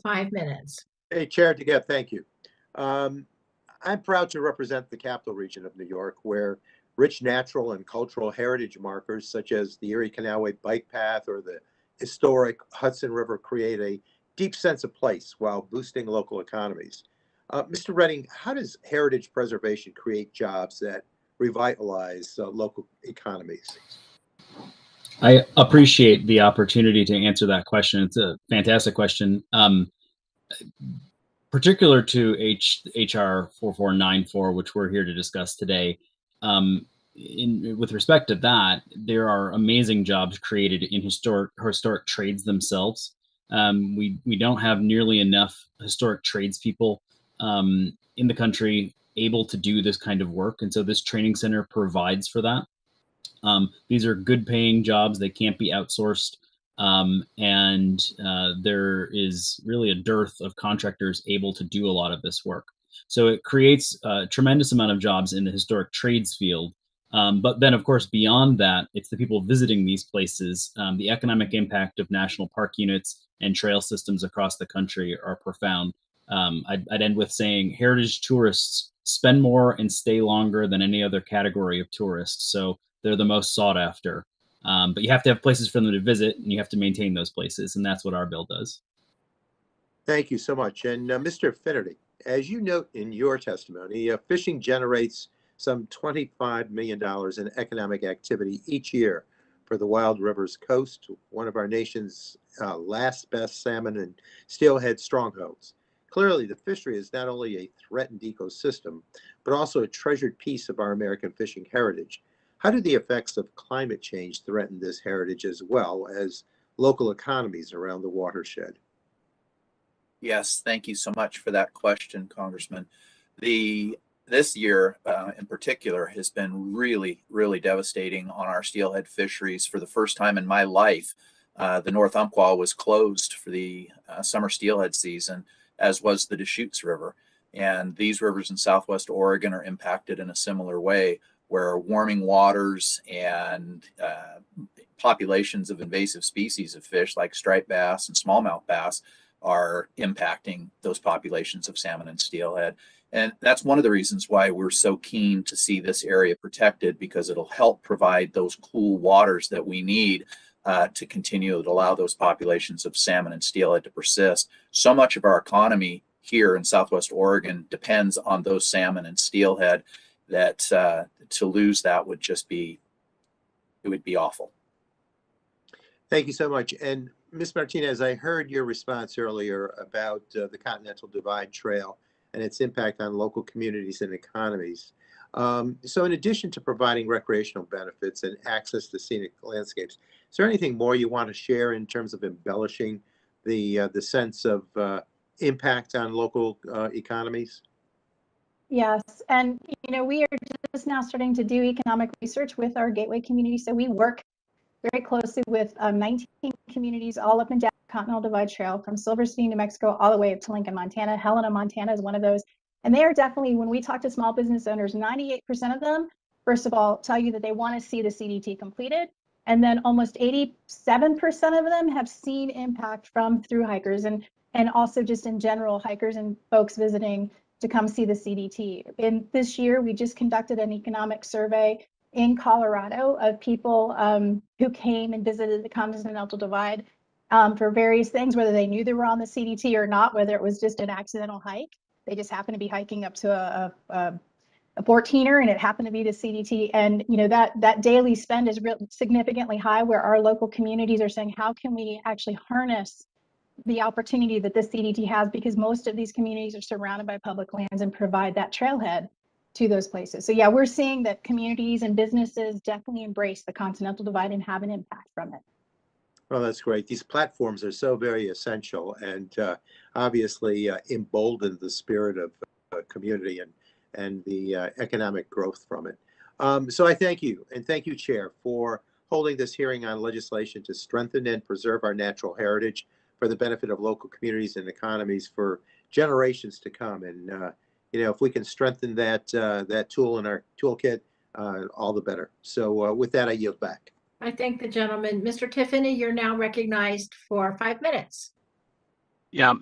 5 minutes. Hey, Chair DeGette, thank you. Um, I'm proud to represent the capital region of New York, where rich natural and cultural heritage markers such as the Erie Canalway Bike Path or the historic Hudson River create a deep sense of place while boosting local economies. Mr. Redding, how does heritage preservation create jobs that revitalize local economies? I appreciate the opportunity to answer that question. It's a fantastic question. Particular to HR 4494, which we're here to discuss today, with respect to that, there are amazing jobs created in historic trades themselves. We don't have nearly enough historic tradespeople in the country able to do this kind of work, and so this training center provides for that. These are good paying jobs. They can't be outsourced. And there is really a dearth of contractors able to do a lot of this work. So it creates a tremendous amount of jobs in the historic trades field. But then, of course, beyond that, it's the people visiting these places. The economic impact of national park units and trail systems across the country are profound. I'd end with saying heritage tourists spend more and stay longer than any other category of tourists. So they're the most sought after. But you have to have places for them to visit, and you have to maintain those places, and that's what our bill does. Thank you so much. And Mr. Finnerty, as you note in your testimony, fishing generates some $25 million in economic activity each year for the Wild Rivers Coast, one of our nation's last best salmon and steelhead strongholds. Clearly, the fishery is not only a threatened ecosystem, but also a treasured piece of our American fishing heritage. How do the effects of climate change threaten this heritage as well as local economies around the watershed? Yes, thank you so much for that question, Congressman. This year in particular has been really, really devastating on our steelhead fisheries. For the first time in my life, the North Umpqua was closed for the summer steelhead season, as was the Deschutes River. And these rivers in Southwest Oregon are impacted in a similar way, where warming waters and populations of invasive species of fish like striped bass and smallmouth bass are impacting those populations of salmon and steelhead. And that's one of the reasons why we're so keen to see this area protected, because it'll help provide those cool waters that we need to continue to allow those populations of salmon and steelhead to persist. So much of our economy here in Southwest Oregon depends on those salmon and steelhead that to lose that would just be, it would be awful. Thank you so much. And Ms. Martinez, I heard your response earlier about the Continental Divide Trail and its impact on local communities and economies. So in addition to providing recreational benefits and access to scenic landscapes, is there anything more you want to share in terms of embellishing the sense of impact on local economies? Yes, and we are just now starting to do economic research with our gateway community. So we work very closely with 19 communities all up and down the Continental Divide Trail, from Silverstein, New Mexico, all the way up to Lincoln, Montana. Helena, Montana is one of those. And they are definitely, when we talk to small business owners, 98% of them, first of all, tell you that they want to see the CDT completed. And then almost 87% of them have seen impact from through hikers and also just in general hikers and folks visiting to come see the CDT. In this year, we just conducted an economic survey in Colorado of people who came and visited the Continental Divide for various things, whether they knew they were on the CDT or not, whether it was just an accidental hike. They just happened to be hiking up to a 14er and it happened to be the CDT. And that daily spend is significantly high, where our local communities are saying, how can we actually harness the opportunity that this CDT has, because most of these communities are surrounded by public lands and provide that trailhead to those places. So yeah, we're seeing that communities and businesses definitely embrace the Continental Divide and have an impact from it. Well, that's great. These platforms are so very essential and obviously embolden the spirit of community and the economic growth from it. So I thank you, and thank you, Chair, for holding this hearing on legislation to strengthen and preserve our natural heritage for the benefit of local communities and economies for generations to come. And if we can strengthen that tool in our toolkit, all the better. So with that, I yield back. I thank the gentleman. Mr. Tiffany, you're now recognized for 5 minutes. Yeah,